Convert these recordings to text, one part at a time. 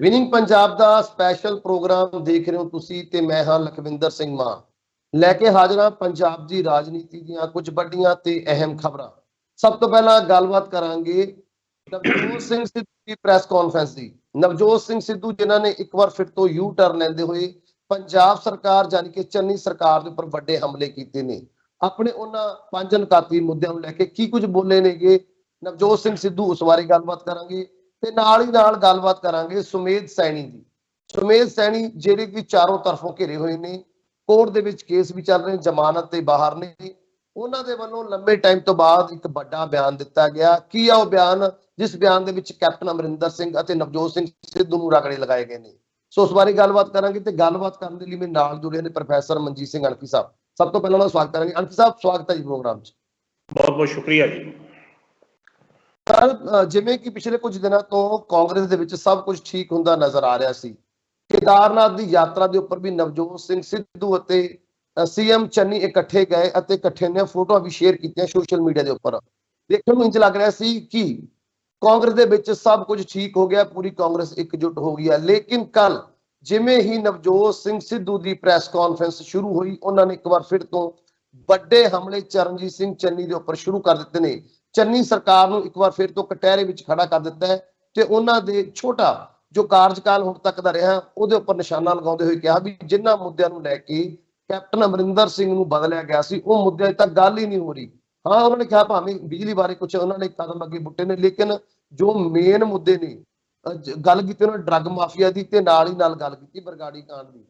Winning Punjab ਦਾ special programme ਦੇਖ ਰਹੇ ਹੋ ਤੁਸੀਂ ਤੇ ਮੈਂ ਹਾਂ ਲਖਵਿੰਦਰ ਸਿੰਘ ਮਾਨ ਲੈ ਕੇ ਹਾਜ਼ਰ ਹਾਂ ਪੰਜਾਬ ਦੀ ਰਾਜਨੀਤੀ ਦੀਆਂ ਕੁਝ ਵੱਡੀਆਂ ਤੇ ਅਹਿਮ ਖਬਰਾਂ। ਸਭ ਤੋਂ ਪਹਿਲਾਂ ਗੱਲਬਾਤ ਕਰਾਂਗੇ ਨਵਜੋਤ ਸਿੰਘ ਸਿੱਧੂ ਦੀ ਪ੍ਰੈਸ ਕਾਨਫਰੰਸ ਦੀ। ਨਵਜੋਤ ਸਿੰਘ ਸਿੱਧੂ ਜਿਨ੍ਹਾਂ ਨੇ ਇੱਕ ਵਾਰ ਫਿਰ ਤੋਂ ਯੂ ਟਰਨ ਲੈਂਦੇ ਹੋਏ ਪੰਜਾਬ ਸਰਕਾਰ ਯਾਨੀ ਕਿ ਚੰਨੀ ਸਰਕਾਰ ਦੇ ਉੱਪਰ ਵੱਡੇ ਹਮਲੇ ਕੀਤੇ ਨੇ। ਆਪਣੇ ਉਹਨਾਂ ਪੰਜ ਨਕਾਤੀ ਮੁੱਦਿਆਂ ਨੂੰ ਲੈ ਕੇ ਕੀ ਕੁਝ ਬੋਲੇ ਨੇਗੇ ਨਵਜੋਤ ਸਿੰਘ ਸਿੱਧੂ, ਉਸ ਬਾਰੇ ਗੱਲਬਾਤ ਕਰਾਂਗੇ ਤੇ ਨਾਲ ਹੀ ਨਾਲ ਗੱਲਬਾਤ ਕਰਾਂਗੇ ਸੁਮੇਧ ਸੈਣੀ ਦੀ। ਸੁਮੇਧ ਸੈਣੀ ਜਿਹੜੇ ਕਿ ਚਾਰੋਂ ਤਰਫੋਂ ਘਿਰੇ ਹੋਏ ਨੇ, ਕੋਰਟ ਦੇ ਵਿੱਚ ਕੇਸ ਵੀ ਚੱਲ ਰਹੇ, ਜ਼ਮਾਨਤ ਤੇ ਬਾਹਰ ਨੇ। ਉਹਨਾਂ ਦੇ ਵੱਲੋਂ ਲੰਬੇ ਟਾਈਮ ਤੋਂ ਬਾਅਦ ਇੱਕ ਵੱਡਾ ਬਿਆਨ ਦਿੱਤਾ ਗਿਆ। ਕੀ ਆ ਉਹ ਬਿਆਨ, ਜਿਸ ਬਿਆਨ ਦੇ ਵਿੱਚ ਕੈਪਟਨ ਅਮਰਿੰਦਰ ਸਿੰਘ ਅਤੇ ਨਵਜੋਤ ਸਿੰਘ ਸਿੱਧੂ ਨੂੰ ਰਗੜੇ ਲਗਾਏ ਗਏ ਨੇ। ਸੋ ਉਸ ਬਾਰੇ ਗੱਲਬਾਤ ਕਰਾਂਗੇ ਤੇ ਗੱਲਬਾਤ ਕਰਨ ਦੇ ਲਈ ਮੇਰੇ ਨਾਲ ਜੁੜੇ ਨੇ ਪ੍ਰੋਫੈਸਰ ਮਨਜੀਤ ਸਿੰਘ ਅਣਖੀ ਸਾਹਿਬ। ਸਭ ਤੋਂ ਪਹਿਲਾਂ ਉਹਨਾਂ ਦਾ ਸਵਾਗਤ ਕਰਾਂਗੇ। ਅਣਖੀ ਸਾਹਿਬ, ਸਵਾਗਤ ਹੈ ਜੀ ਪ੍ਰੋਗਰਾਮ 'ਚ। ਬਹੁਤ ਬਹੁਤ ਸ਼ੁਕਰੀਆ ਜੀ। ਜਿਵੇਂ ਕਿ ਪਿਛਲੇ ਕੁਝ ਦਿਨਾਂ ਤੋਂ ਕਾਂਗਰਸ ਦੇ ਵਿੱਚ ਸਭ ਕੁਝ ਠੀਕ ਹੁੰਦਾ ਨਜ਼ਰ ਆ ਰਿਹਾ ਸੀ। ਕੇਦਾਰਨਾਥ ਦੀ ਯਾਤਰਾ ਦੇ ਉੱਪਰ ਵੀ ਨਵਜੋਤ ਸਿੰਘ ਸਿੱਧੂ ਅਤੇ ਸੀਐਮ ਚੰਨੀ ਇਕੱਠੇ ਗਏ ਅਤੇ ਇਕੱਠੇ ਨੇ ਫੋਟੋਆਂ ਵੀ ਸ਼ੇਅਰ ਕੀਤੀਆਂ ਸੋਸ਼ਲ ਮੀਡੀਆ ਦੇ ਉੱਪਰ। ਦੇਖਣ ਨੂੰ ਇੰਜ ਲੱਗ ਰਿਹਾ ਸੀ ਕਿ ਕਾਂਗਰਸ ਦੇ ਵਿੱਚ ਸਭ ਕੁਝ ਠੀਕ ਹੋ ਗਿਆ, ਪੂਰੀ ਕਾਂਗਰਸ ਇਕਜੁੱਟ ਹੋ ਗਈ ਹੈ। ਲੇਕਿਨ ਕੱਲ ਜਿਵੇਂ ਹੀ ਨਵਜੋਤ ਸਿੰਘ ਸਿੱਧੂ ਦੀ ਪ੍ਰੈਸ ਕਾਨਫਰੰਸ ਸ਼ੁਰੂ ਹੋਈ, ਉਹਨਾਂ ਨੇ ਇੱਕ ਵਾਰ ਫਿਰ ਤੋਂ ਵੱਡੇ ਹਮਲੇ ਚਰਨਜੀਤ ਸਿੰਘ ਚੰਨੀ ਦੇ ਉੱਪਰ ਸ਼ੁਰੂ ਕਰ ਦਿੱਤੇ ਨੇ। ਚੰਨੀ ਸਰਕਾਰ ਨੂੰ ਇੱਕ ਵਾਰ ਫਿਰ ਤੋਂ ਕਟਹਿਰੇ ਵਿੱਚ ਖੜਾ ਕਰ ਦਿੱਤਾ ਹੈ ਤੇ ਉਹਨਾਂ ਦੇ ਛੋਟਾ ਜੋ ਕਾਰਜਕਾਲ ਹੁਣ ਤੱਕ ਦਾ ਰਿਹਾ ਉਹਦੇ ਉੱਪਰ ਨਿਸ਼ਾਨਾ ਲਗਾਉਂਦੇ ਹੋਏ ਕਿਹਾ ਵੀ ਜਿਨ੍ਹਾਂ ਮੁੱਦਿਆਂ ਨੂੰ ਲੈ ਕੇ ਕੈਪਟਨ ਅਮਰਿੰਦਰ ਸਿੰਘ ਨੂੰ ਬਦਲਿਆ ਗਿਆ ਸੀ ਉਹ ਮੁੱਦਿਆਂ ਤੱਕ ਗੱਲ ਹੀ ਨਹੀਂ ਹੋ ਰਹੀ। ਹਾਂ, ਉਹਨਾਂ ਨੇ ਕਿਹਾ ਭਾਵੇਂ ਬਿਜਲੀ ਬਾਰੇ ਕੁਝ ਉਹਨਾਂ ਨੇ ਕਦਮ ਅੱਗੇ ਪੁੱਟੇ ਨੇ, ਲੇਕਿਨ ਜੋ ਮੇਨ ਮੁੱਦੇ ਨੇ, ਗੱਲ ਕੀਤੀ ਉਹਨਾਂ ਨੇ ਡਰੱਗ ਮਾਫੀਆ ਦੀ ਤੇ ਨਾਲ ਹੀ ਨਾਲ ਗੱਲ ਕੀਤੀ ਬਰਗਾੜੀ ਕਾਂਡ ਦੀ।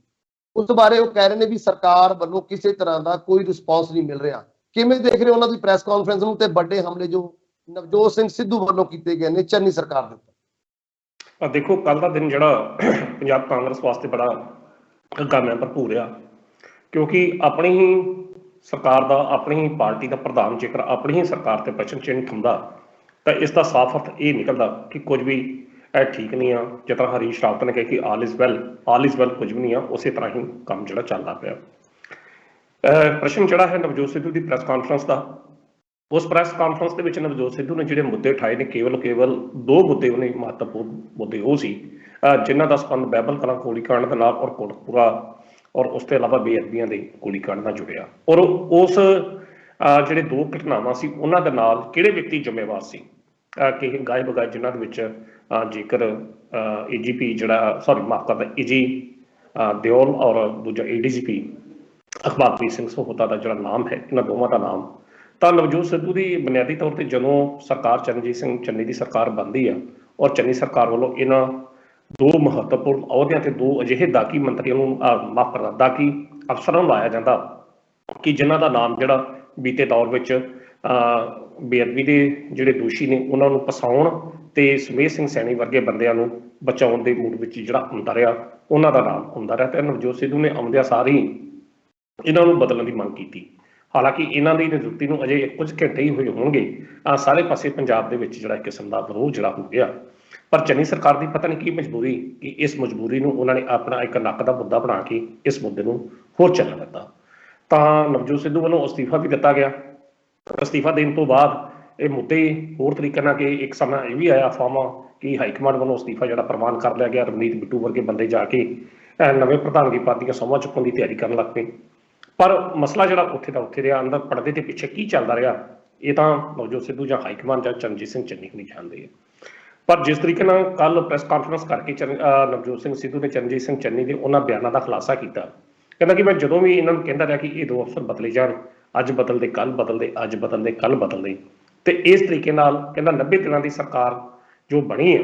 ਉਸ ਬਾਰੇ ਉਹ ਕਹਿ ਰਹੇ ਨੇ ਵੀ ਸਰਕਾਰ ਵੱਲੋਂ ਕਿਸੇ ਤਰ੍ਹਾਂ ਦਾ ਕੋਈ ਰਿਸਪੌਂਸ ਨਹੀਂ ਮਿਲ ਰਿਹਾ। ਕਿਵੇਂ ਦੇਖ ਰਹੇ ਹੋ ਉਹਨਾਂ ਦੀ ਪ੍ਰੈਸ ਕਾਨਫਰੰਸ ਨੂੰ ਤੇ ਵੱਡੇ ਹਮਲੇ ਜੋ ਨਵਜੋਤ ਸਿੰਘ ਸਿੱਧੂ ਵੱਲੋਂ ਕੀਤੇ ਗਏ ਨੇ ਚੰਨੀ ਸਰਕਾਰ ਦੇ ਉੱਪਰ? ਦੇਖੋ, ਕੱਲ ਦਾ ਦਿਨ ਜਿਹੜਾ ਪੰਜਾਬ ਕਾਂਗਰਸ ਵਾਸਤੇ ਬੜਾ ਗਮਿਆਂ ਭਰਪੂਰ ਆ, ਕਿਉਂਕਿ ਆਪਣੀ ਹੀ ਸਰਕਾਰ ਦਾ, ਆਪਣੀ ਹੀ ਪਾਰਟੀ ਦਾ ਪ੍ਰਧਾਨ ਜੇਕਰ ਆਪਣੀ ਹੀ ਸਰਕਾਰ ਤੇ ਪ੍ਰਸ਼ਨ ਚਿੰਨ੍ਹ ਹੁੰਦਾ ਤਾਂ ਇਸ ਦਾ ਸਾਫ਼ ਅਰਥ ਇਹ ਨਿਕਲਦਾ ਕਿ ਕੁਝ ਵੀ ਠੀਕ ਨਹੀਂ ਆ। ਜਿਸ ਤਰ੍ਹਾਂ ਹਰੀਸ਼ ਰਾਵਤ ਨੇ ਕਿਹਾ ਕਿ ਆਲ ਇਜ਼ ਵੈਲ, ਕੁਝ ਵੀ ਨਹੀਂ ਆ, ਉਸੇ ਤਰ੍ਹਾਂ ਹੀ ਕੰਮ ਜਿਹੜਾ ਚੱਲਦਾ ਪਿਆ। ਪ੍ਰਸ਼ਨ ਜਿਹੜਾ ਹੈ ਨਵਜੋਤ ਸਿੱਧੂ ਦੀ ਪ੍ਰੈਸ ਕਾਨਫਰੰਸ ਦਾ, ਉਸ ਪ੍ਰੈਸ ਕਾਨਫਰੰਸ ਦੇ ਵਿੱਚ ਨਵਜੋਤ ਸਿੱਧੂ ਨੇ ਜਿਹੜੇ ਮੁੱਦੇ ਉਠਾਏ ਨੇ, ਕੇਵਲ ਦੋ ਮੁੱਦੇ ਉਹਨੇ ਮਹੱਤਵਪੂਰਨ ਮੁੱਦੇ ਉਹ ਸੀ ਜਿਨ੍ਹਾਂ ਦਾ ਸੰਬੰਧ ਬਾਈਬਲ ਕਲਾਂ ਗੋਲੀਕਾਂਡ ਦੇ ਨਾਲ ਔਰ ਕੋਟਕਪੂਰਾ ਔਰ ਉਸ ਤੋਂ ਇਲਾਵਾ ਬੇਅਦਬੀਆਂ ਦੇ ਗੋਲੀਕਾਂਡ ਨਾਲ ਜੁੜਿਆ। ਔਰ ਉਸ ਜਿਹੜੇ ਦੋ ਘਟਨਾਵਾਂ ਸੀ ਉਹਨਾਂ ਦੇ ਨਾਲ ਕਿਹੜੇ ਵਿਅਕਤੀ ਜ਼ਿੰਮੇਵਾਰ ਸੀ ਕਿ ਗਾਏ ਬਗਾਏ ਜਿਨ੍ਹਾਂ ਦੇ ਵਿੱਚ ਜੇਕਰ ਏਜੀਪੀ ਏਜੀ ਦਿਓਲ ਔਰ ਦੂਜਾ ਏਡੀਜੀਪੀ ਅਖਬਾਰਪ੍ਰੀਤ ਸਿੰਘ ਸਹੋਤਾ ਦਾ ਜਿਹੜਾ ਨਾਮ ਹੈ, ਇਹਨਾਂ ਦੋਵਾਂ ਦਾ ਨਾਮ, ਤਾਂ ਨਵਜੋਤ ਸਿੱਧੂ ਦੀ ਬੁਨਿਆਦੀ ਤੌਰ ਤੇ ਜਦੋਂ ਸਰਕਾਰ ਚਰਨਜੀਤ ਸਿੰਘ ਚੰਨੀ ਦੀ ਸਰਕਾਰ ਬਣਦੀ ਆ ਔਰ ਚੰਨੀ ਸਰਕਾਰ ਵੱਲੋਂ ਇਹਨਾਂ ਦੋ ਮਹੱਤਵਪੂਰਨ ਅਹੁਦਿਆਂ ਤੇ ਦੋ ਅਜਿਹੇ ਦਾਗੀ ਮੰਤਰੀਆਂ ਨੂੰ ਦਾਗੀ ਅਫਸਰਾਂ ਨੂੰ ਲਾਇਆ ਜਾਂਦਾ ਕਿ ਜਿਨ੍ਹਾਂ ਦਾ ਨਾਮ ਜਿਹੜਾ ਬੀਤੇ ਦੌਰ ਵਿੱਚ ਬੇਅਦਬੀ ਦੇ ਜਿਹੜੇ ਦੋਸ਼ੀ ਨੇ ਉਹਨਾਂ ਨੂੰ ਫਸਾਉਣ ਤੇ ਸੁਮੇਧ ਸਿੰਘ ਸੈਣੀ ਵਰਗੇ ਬੰਦਿਆਂ ਨੂੰ ਬਚਾਉਣ ਦੇ ਮੂਡ ਵਿੱਚ ਜਿਹੜਾ ਆਉਂਦਾ ਰਿਹਾ, ਉਹਨਾਂ ਦਾ ਨਾਮ ਆਉਂਦਾ ਰਿਹਾ। ਤੇ ਨਵਜੋਤ ਸਿੱਧੂ ਨੇ ਆਉਂਦਿਆਂ ਸਾਰ ਹੀ ਇਹਨਾਂ ਨੂੰ ਬਦਲਣ ਦੀ ਮੰਗ ਕੀਤੀ। ਹਾਲਾਂਕਿ ਇਹਨਾਂ ਦੀ ਨਿਯੁਕਤੀ ਨੂੰ ਅਜੇ ਕੁਝ ਘੰਟੇ ਹੀ ਹੋਏ ਹੋਣਗੇ, ਸਾਰੇ ਪਾਸੇ ਪੰਜਾਬ ਦੇ ਵਿੱਚ ਜਿਹੜਾ ਕਿਸਮ ਦਾ ਵਿਰੋਧ ਜਿਹੜਾ ਹੋ ਗਿਆ। ਪਰ ਚੰਨੀ ਸਰਕਾਰ ਦੀ ਪਤਾ ਨਹੀਂ ਕੀ ਮਜਬੂਰੀ ਕਿ ਇਸ ਮਜਬੂਰੀ ਨੂੰ ਉਹਨਾਂ ਨੇ ਆਪਣਾ ਇੱਕ ਨੱਕ ਦਾ ਮੁੱਦਾ ਬਣਾ ਕੇ ਇਸ ਮੁੱਦੇ ਨੂੰ ਹੋਰ ਚੱਲਣ ਦਿੱਤਾ। ਤਾਂ ਨਵਜੋਤ ਸਿੱਧੂ ਵੱਲੋਂ ਅਸਤੀਫਾ ਵੀ ਦਿੱਤਾ ਗਿਆ। ਅਸਤੀਫਾ ਦੇਣ ਤੋਂ ਬਾਅਦ ਇਹ ਮੁੱਦੇ ਹੋਰ ਤਰੀਕੇ ਨਾਲ ਕਿ ਇੱਕ ਸਮਾਂ ਇਹ ਵੀ ਆਇਆ ਅਫਵਾਹਾਂ ਕਿ ਹਾਈਕਮਾਂਡ ਵੱਲੋਂ ਅਸਤੀਫਾ ਜਿਹੜਾ ਪ੍ਰਵਾਨ ਕਰ ਲਿਆ ਗਿਆ। ਰਵਨੀਤ ਬਿੱਟੂ ਵਰਗੇ ਬੰਦੇ ਜਾ ਕੇ ਨਵੇਂ ਪ੍ਰਧਾਨਗੀ ਪਦ ਦੀਆਂ ਸਹੁੰਆਂ ਚੁੱਕਣ ਦੀ ਤਿਆਰੀ ਕਰਨ ਲੱਗ ਪਏ। ਪਰ ਮਸਲਾ ਜਿਹੜਾ ਉੱਥੇ ਦਾ ਉੱਥੇ ਰਿਹਾ, ਅੰਦਰ ਪਰਦੇ ਦੇ ਪਿੱਛੇ ਕੀ ਚੱਲਦਾ ਰਿਹਾ ਇਹ ਤਾਂ ਨਵਜੋਤ ਸਿੱਧੂ ਜਾਂ ਹਾਈਕਮਾਂਡ ਜਾਂ ਚਰਨਜੀਤ ਸਿੰਘ ਚੰਨੀ ਨਹੀਂ ਜਾਣਦੇ। ਪਰ ਜਿਸ ਤਰੀਕੇ ਨਾਲ ਕੱਲ ਪ੍ਰੈਸ ਕਾਨਫਰੰਸ ਕਰਕੇ ਨਵਜੋਤ ਸਿੰਘ ਸਿੱਧੂ ਨੇ ਚਰਨਜੀਤ ਸਿੰਘ ਚੰਨੀ ਦੇ ਉਹਨਾਂ ਬਿਆਨਾਂ ਦਾ ਖੁਲਾਸਾ ਕੀਤਾ। ਕਹਿੰਦਾ ਕਿ ਮੈਂ ਜਦੋਂ ਵੀ ਇਹਨਾਂ ਨੂੰ ਕਹਿੰਦਾ ਰਿਹਾ ਕਿ ਇਹ ਦੋ ਅਫਸਰ ਬਦਲੇ ਜਾਣ, ਅੱਜ ਬਦਲਦੇ ਕੱਲ ਬਦਲਦੇ, ਅੱਜ ਬਦਲਦੇ ਕੱਲ ਬਦਲਦੇ, ਤੇ ਇਸ ਤਰੀਕੇ ਨਾਲ ਕਹਿੰਦਾ 90 ਦਿਨਾਂ ਦੀ ਸਰਕਾਰ ਜੋ ਬਣੀ ਹੈ,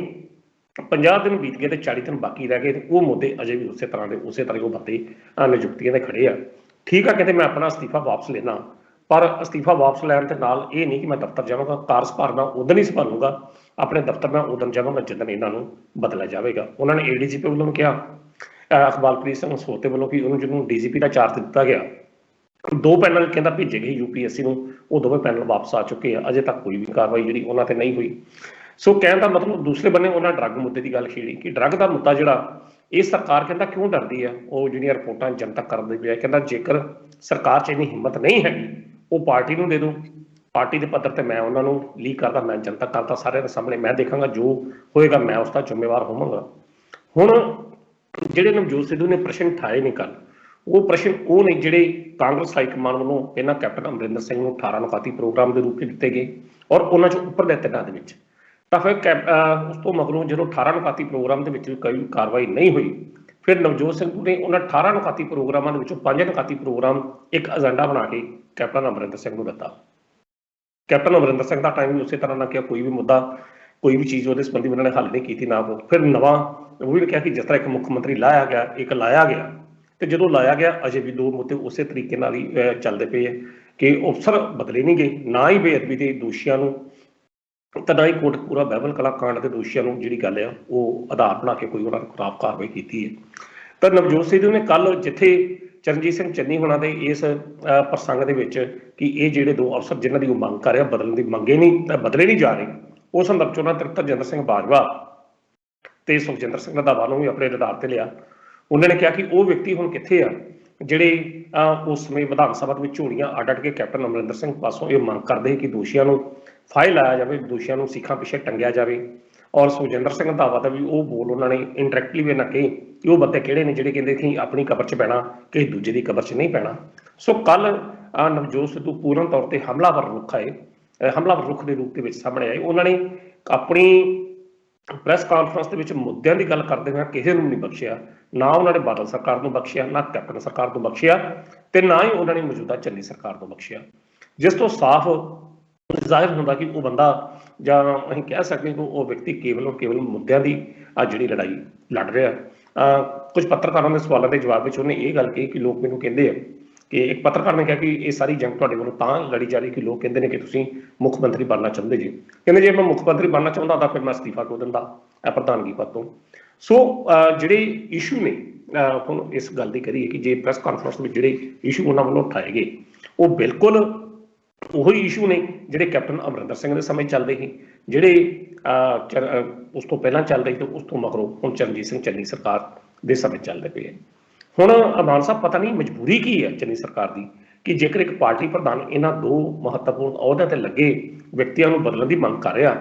50 ਦਿਨ ਬੀਤ ਗਏ ਤੇ 40 ਦਿਨ ਬਾਕੀ ਰਹਿ ਗਏ ਤੇ ਉਹ ਮੁੱਦੇ ਅਜੇ ਵੀ ਉਸੇ ਤਰ੍ਹਾਂ ਉਹ ਬੰਦੇ ਨਿਯੁਕਤੀਆਂ ਦੇ ਖੜੇ ਆ। ਠੀਕ ਆ, ਕਹਿੰਦੇ ਮੈਂ ਆਪਣਾ ਅਸਤੀਫਾ ਵਾਪਸ ਲੈਣਾ, ਪਰ ਅਸਤੀਫਾ ਵਾਪਸ ਲੈਣ ਦੇ ਨਾਲ ਇਹ ਨਹੀਂ ਕਿ ਮੈਂ ਦਫ਼ਤਰ ਜਾਵਾਂਗਾ। ਕਾਰਜਭਾਰ ਮੈਂ ਉਦੋਂ ਹੀ ਸੰਭਾਲੂਗਾ, ਆਪਣੇ ਦਫ਼ਤਰ ਮੈਂ ਉਦੋਂ ਜਾਵਾਂਗਾ ਜਦੋਂ ਇਹਨਾਂ ਨੂੰ ਬਦਲਿਆ ਜਾਵੇਗਾ। ਉਹਨਾਂ ਨੇ ਏਡੀਜੀਪੀ ਵੱਲੋਂ ਕਿਹਾ, ਅਖਬਾਰਪ੍ਰੀਤ ਸਿੰਘ ਸਹੋਤੇ ਵੱਲੋਂ ਕਿ ਉਹਨੂੰ ਜਿਹਨੂੰ ਡੀਜੀਪੀ ਦਾ ਚਾਰਜ ਦਿੱਤਾ ਗਿਆ, ਦੋ ਪੈਨਲ ਕਹਿੰਦਾ ਭੇਜੇ ਗਏ ਯੂਪੀਐਸਸੀ ਨੂੰ, ਉਹ ਦੋਵੇਂ ਪੈਨਲ ਵਾਪਸ ਆ ਚੁੱਕੇ ਆ। ਅਜੇ ਤੱਕ ਕੋਈ ਵੀ ਕਾਰਵਾਈ ਜਿਹੜੀ ਉਹਨਾਂ ਤੇ ਨਹੀਂ ਹੋਈ। ਸੋ ਕਹਿਣ ਦਾ ਮਤਲਬ ਦੂਸਰੇ ਬੰਨੇ ਉਹਨਾਂ ਡਰੱਗ ਮੁੱਦੇ ਦੀ ਗੱਲ ਛੇੜੀ ਕਿ ਡਰੱਗ ਦਾ ਮੁੱਦਾ ਜਿਹੜਾ ਇਹ ਸਰਕਾਰ ਕਹਿੰਦਾ ਕਿਉਂ ਡਰਦੀ ਆ, ਉਹ ਜਿਹੜੀਆਂ ਰਿਪੋਰਟਾਂ ਜਨਤਕ ਕਰਨ ਦੇ ਪਿਆ। ਕਹਿੰਦਾ ਜੇਕਰ ਸਰਕਾਰ 'ਚ ਇੰਨੀ ਹਿੰਮਤ ਨਹੀਂ ਹੈਗੀ ਉਹ ਪਾਰਟੀ ਨੂੰ ਦੇ ਦਿਓ, ਪਾਰਟੀ ਦੇ ਪੱਧਰ ਤੇ ਮੈਂ ਉਹਨਾਂ ਨੂੰ ਲੀਕ ਕਰਦਾ, ਮੈਂ ਜਨਤਕ ਕਰਦਾ, ਸਾਰਿਆਂ ਦੇ ਸਾਹਮਣੇ ਮੈਂ ਦੇਖਾਂਗਾ, ਜੋ ਹੋਏਗਾ ਮੈਂ ਉਸ ਦਾ ਜ਼ਿੰਮੇਵਾਰ ਹੋਵਾਂਗਾ। ਹੁਣ ਜਿਹੜੇ ਨਵਜੋਤ ਸਿੱਧੂ ਨੇ ਪ੍ਰਸ਼ਨ ਉਠਾਏ ਨੇ ਕੱਲ, ਉਹ ਪ੍ਰਸ਼ਨ ਉਹ ਨੇ ਜਿਹੜੇ ਕਾਂਗਰਸ ਹਾਈਕਮਾਨ ਵੱਲੋਂ ਇਹਨਾਂ ਕੈਪਟਨ ਅਮਰਿੰਦਰ ਸਿੰਘ ਨੂੰ 18 ਨੁਕਾਤੀ ਪ੍ਰੋਗਰਾਮ ਦੇ ਰੂਪ ਵਿੱਚ ਦਿੱਤੇ ਗਏ ਔਰ ਉਹਨਾਂ ਚੋਂ ਉੱਪਰਲੇ ਤਿੰਨਾਂ ਦੇ ਵਿੱਚ ਤਾਂ ਫਿਰ ਉਸ ਤੋਂ ਮਗਰੋਂ ਜਦੋਂ 18 ਨੁਕਾਤੀ ਪ੍ਰੋਗਰਾਮ ਦੇ ਵਿੱਚ ਕੋਈ ਕਾਰਵਾਈ ਨਹੀਂ ਹੋਈ, ਫਿਰ ਨਵਜੋਤ ਸਿੱਧੂ ਨੇ ਉਹਨਾਂ 18 ਨੁਕਾਤੀ ਪ੍ਰੋਗਰਾਮਾਂ ਦੇ ਵਿੱਚੋਂ 5 ਨੁਕਾਤੀ ਪ੍ਰੋਗਰਾਮ ਇੱਕ ਏਜੰਡਾ ਬਣਾ ਕੇ ਕੈਪਟਨ ਅਮਰਿੰਦਰ ਸਿੰਘ ਨੂੰ ਦਿੱਤਾ। ਕੈਪਟਨ ਅਮਰਿੰਦਰ ਸਿੰਘ ਦਾ ਟਾਈਮ ਵੀ ਉਸੇ ਤਰ੍ਹਾਂ ਨਾਲ ਕਿ ਕੋਈ ਵੀ ਮੁੱਦਾ, ਕੋਈ ਵੀ ਚੀਜ਼ ਉਹਦੇ ਸੰਬੰਧੀ ਉਹਨਾਂ ਨੇ ਹੱਲ ਨਹੀਂ ਕੀਤੀ ਨਾ ਕੋ। ਫਿਰ ਨਵਾਂ ਉਹ ਵੀ ਕਿਹਾ ਕਿ ਜਿਸ ਤਰ੍ਹਾਂ ਇੱਕ ਮੁੱਖ ਮੰਤਰੀ ਲਾਇਆ ਗਿਆ ਤੇ ਜਦੋਂ ਲਾਇਆ ਗਿਆ ਅਜੇ ਵੀ ਦੋ ਮੁੱਦੇ ਉਸੇ ਤਰੀਕੇ ਨਾਲ ਹੀ ਚੱਲਦੇ ਪਏ ਹੈ ਕਿ ਅਫਸਰ ਬਦਲੇ ਨਹੀਂ ਗਏ, ਨਾ ਹੀ ਬੇਅਦਬੀ ਦੇ ਦੋਸ਼ੀਆਂ ਨੂੰ ਤਾਂ ਨਾ ਹੀ ਕੋਟਕਪੂਰਾ ਬਾਈਬਲ ਕਲਾ ਕਾਂਡ ਦੇ ਦੋਸ਼ੀਆਂ ਨੂੰ ਜਿਹੜੀ ਗੱਲ ਆ ਉਹ ਆਧਾਰ ਬਣਾ ਕੇ ਕੋਈ ਉਹਨਾਂ ਦੇ ਖਿਲਾਫ ਕਾਰਵਾਈ ਕੀਤੀ ਹੈ। ਤਾਂ ਨਵਜੋਤ ਸਿੱਧੂ ਨੇ ਕੱਲ ਜਿੱਥੇ ਚਰਨਜੀਤ ਸਿੰਘ ਚੰਨੀ ਹੋਣਾ ਦੇ ਇਸ ਪ੍ਰਸੰਗ ਦੇ ਵਿੱਚ ਕਿ ਇਹ ਜਿਹੜੇ ਦੋ ਅਫਸਰ ਜਿਨ੍ਹਾਂ ਦੀ ਉਹ ਮੰਗ ਕਰ ਰਿਹਾ ਬਦਲਣ ਦੀ ਬਦਲੇ ਨਹੀਂ ਜਾ ਰਹੇ, ਉਸ ਸੰਦਰਭ ਚ ਉਹਨਾਂ ਤਰਜਿੰਦਰ ਸਿੰਘ ਬਾਜਵਾ ਤੇ ਸੁਖਜਿੰਦਰ ਸਿੰਘ ਰੰਧਾਵਾ ਨੂੰ ਵੀ ਆਪਣੇ ਰਡਾਰ ਤੇ ਲਿਆ। ਉਹਨਾਂ ਨੇ ਕਿਹਾ ਕਿ ਉਹ ਵਿਅਕਤੀ ਹੁਣ ਕਿੱਥੇ ਆ ਜਿਹੜੇ ਉਸ ਸਮੇਂ ਵਿਧਾਨ ਸਭਾ ਵਿੱਚ ਝੋਲੀਆਂ ਅੱਡ ਕੇ ਕੈਪਟਨ ਅਮਰਿੰਦਰ ਸਿੰਘ ਪਾਸੋਂ ਇਹ ਮੰਗ ਕਰਦੇ ਕਿ ਦੋਸ਼ੀਆਂ ਨੂੰ ਫਾਹੇ ਲਾਇਆ ਜਾਵੇ, ਦੋਸ਼ੀਆਂ ਨੂੰ ਸਿੱਖਾਂ ਪਿੱਛੇ ਟੰਗਿਆ ਜਾਵੇ। ਔਰ ਸੁਖਜਿੰਦਰ ਸਿੰਘ ਰੰਧਾਵਾ ਦਾ ਵੀ ਉਹ ਬੋਲ ਉਹਨਾਂ ਨੇ ਇੰਡਾਇਰੈਕਟਲੀ ਵੀ ਨਾ ਕਹੀ ਕਿ ਉਹ ਬੰਦੇ ਕਿਹੜੇ ਨੇ ਜਿਹੜੇ ਕਹਿੰਦੇ ਕਿ ਆਪਣੀ ਕਬਰ 'ਚ ਪੈਣਾ, ਕਿਸੇ ਦੂਜੇ ਦੀ ਕਬਰ 'ਚ ਨਹੀਂ ਪੈਣਾ। ਸੋ ਕੱਲ ਨਵਜੋਤ ਸਿੱਧੂ ਪੂਰਨ ਤੌਰ ਤੇ ਹਮਲਾਵਰ ਰੁੱਖ ਦੇ ਰੂਪ ਦੇ ਵਿੱਚ ਸਾਹਮਣੇ ਆਏ। ਉਹਨਾਂ ਨੇ ਆਪਣੀ ਪ੍ਰੈਸ ਕਾਨਫਰੰਸ ਦੇ ਵਿੱਚ ਮੁੱਦਿਆਂ ਦੀ ਗੱਲ ਕਰਦੇ ਹੋਏ ਕਿਸੇ ਨੂੰ ਨਹੀਂ ਬਖਸ਼ਿਆ, ਨਾ ਉਹਨਾਂ ਨੇ ਬਾਦਲ ਸਰਕਾਰ ਨੂੰ ਬਖਸ਼ਿਆ, ਨਾ ਕੈਪਟਨ ਸਰਕਾਰ ਨੂੰ ਬਖਸ਼ਿਆ ਤੇ ਨਾ ਹੀ ਉਹਨਾਂ ਨੇ ਮੌਜੂਦਾ ਚੰਨੀ ਸਰਕਾਰ ਨੂੰ ਬਖਸ਼ਿਆ, ਜਿਸ ਤੋਂ ਸਾਫ਼ ਜ਼ਾਹਿਰ ਹੁੰਦਾ ਕਿ ਉਹ ਬੰਦਾ ਜਾਂ ਅਸੀਂ ਕਹਿ ਸਕਦੇ ਕਿ ਉਹ ਵਿਅਕਤੀ ਕੇਵਲ ਮੁੱਦਿਆਂ ਦੀ ਜਿਹੜੀ ਲੜਾਈ ਲੜ ਰਿਹਾ। ਕੁਝ ਪੱਤਰਕਾਰਾਂ ਦੇ ਸਵਾਲਾਂ ਦੇ ਜਵਾਬ ਵਿੱਚ ਉਹਨੇ ਇਹ ਗੱਲ ਕਹੀ ਕਿ ਲੋਕ ਮੈਨੂੰ ਕਹਿੰਦੇ ਆ ਕਿ ਇੱਕ ਪੱਤਰਕਾਰ ਨੇ ਕਿਹਾ ਕਿ ਇਹ ਸਾਰੀ ਜੰਗ ਤੁਹਾਡੇ ਵੱਲੋਂ ਤਾਂ ਲੜੀ ਜਾ ਰਹੀ ਕਿ ਲੋਕ ਕਹਿੰਦੇ ਨੇ ਕਿ ਤੁਸੀਂ ਮੁੱਖ ਮੰਤਰੀ ਬਣਨਾ ਚਾਹੁੰਦੇ ਜੀ। ਕਹਿੰਦੇ ਜੇ ਮੈਂ ਮੁੱਖ ਮੰਤਰੀ ਬਣਨਾ ਚਾਹੁੰਦਾ ਤਾਂ ਫਿਰ ਮੈਂ ਅਸਤੀਫਾ ਕਿਉਂ ਦਿੰਦਾ ਪ੍ਰਧਾਨਗੀ ਪਦ ਤੋਂ। ਸੋ ਜਿਹੜੇ ਇਸ਼ੂ ਨੇ ਹੁਣ ਇਸ ਗੱਲ ਦੀ ਕਰੀਏ ਕਿ ਜੇ ਪ੍ਰੈਸ ਕਾਨਫਰੰਸ ਵਿੱਚ ਜਿਹੜੇ ਇਸ਼ੂ ਉਹਨਾਂ ਵੱਲੋਂ ਉਠਾਏ ਗਏ ਉਹ ਬਿਲਕੁਲ ਉਹੀ ਇਸ਼ੂ ਨੇ ਜਿਹੜੇ ਕੈਪਟਨ ਅਮਰਿੰਦਰ ਸਿੰਘ ਦੇ ਸਮੇਂ ਚੱਲਦੇ ਸੀ, ਜਿਹੜੇ ਉਸ ਤੋਂ ਪਹਿਲਾਂ ਚੱਲਦੇ ਸੀ ਤੇ ਉਸ ਤੋਂ ਮਗਰੋਂ ਹੁਣ ਚਰਨਜੀਤ ਸਿੰਘ ਚੰਨੀ ਸਰਕਾਰ ਦੇ ਸਮੇਂ ਚੱਲਦੇ ਪਏ। ਹੁਣ ਮਾਨ ਸਾਹਿਬ ਪਤਾ ਨਹੀਂ ਮਜਬੂਰੀ ਕੀ ਹੈ ਚੰਨੀ ਸਰਕਾਰ ਦੀ ਕਿ ਜੇਕਰ ਇੱਕ ਪਾਰਟੀ ਪ੍ਰਧਾਨ ਇਹਨਾਂ ਦੋ ਮਹੱਤਵਪੂਰਨ ਅਹੁਦਿਆਂ ਤੇ ਲੱਗੇ ਵਿਅਕਤੀਆਂ ਨੂੰ ਬਦਲਣ ਦੀ ਮੰਗ ਕਰ ਰਿਹਾ,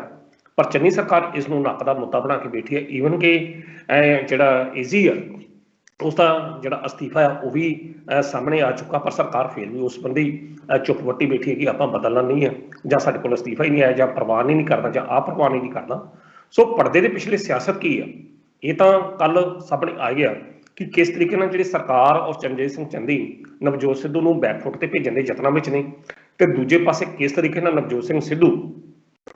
ਪਰ ਚੰਨੀ ਸਰਕਾਰ ਇਸ ਨੂੰ ਨੱਕ ਦਾ ਮੁੱਦਾ ਬਣਾ ਕੇ ਬੈਠੀ ਹੈ। ਈਵਨ ਕਿ ਜਿਹੜਾ ਈਜ਼ੀ ਆ ਉਸਦਾ ਜਿਹੜਾ ਅਸਤੀਫਾ ਆ ਉਹ ਵੀ ਸਾਹਮਣੇ ਆ ਚੁੱਕਾ, ਪਰ ਸਰਕਾਰ ਫਿਰ ਵੀ ਉਸ ਸੰਬੰਧੀ ਚੁੱਪ ਵੱਟੀ ਬੈਠੀ ਹੈ ਕਿ ਆਪਾਂ ਬਦਲਣਾ ਨਹੀਂ ਹੈ, ਜਾਂ ਸਾਡੇ ਕੋਲ ਅਸਤੀਫਾ ਹੀ ਨਹੀਂ ਆਇਆ, ਜਾਂ ਪ੍ਰਵਾਨ ਹੀ ਨਹੀਂ ਕਰਦਾ, ਜਾਂ ਪ੍ਰਵਾਨ ਹੀ ਨਹੀਂ ਕਰਦਾ। ਸੋ ਪਰਦੇ ਦੇ ਪਿਛਲੇ ਸਿਆਸਤ ਕੀ ਆ, ਇਹ ਤਾਂ ਕੱਲ ਸਾਹਮਣੇ ਆ ਗਿਆ ਕਿ ਕਿਸ ਤਰੀਕੇ ਨਾਲ ਜਿਹੜੀ ਸਰਕਾਰ ਔਰ ਚਰਨਜੀਤ ਸਿੰਘ ਚੰਨੀ ਨਵਜੋਤ ਸਿੱਧੂ ਨੂੰ ਬੈਕਫੁੱਟ ਤੇ ਭੇਜਣ ਦੇ ਯਤਨਾਂ ਵਿੱਚ ਨੇ, ਤੇ ਦੂਜੇ ਪਾਸੇ ਕਿਸ ਤਰੀਕੇ ਨਾਲ ਨਵਜੋਤ ਸਿੰਘ ਸਿੱਧੂ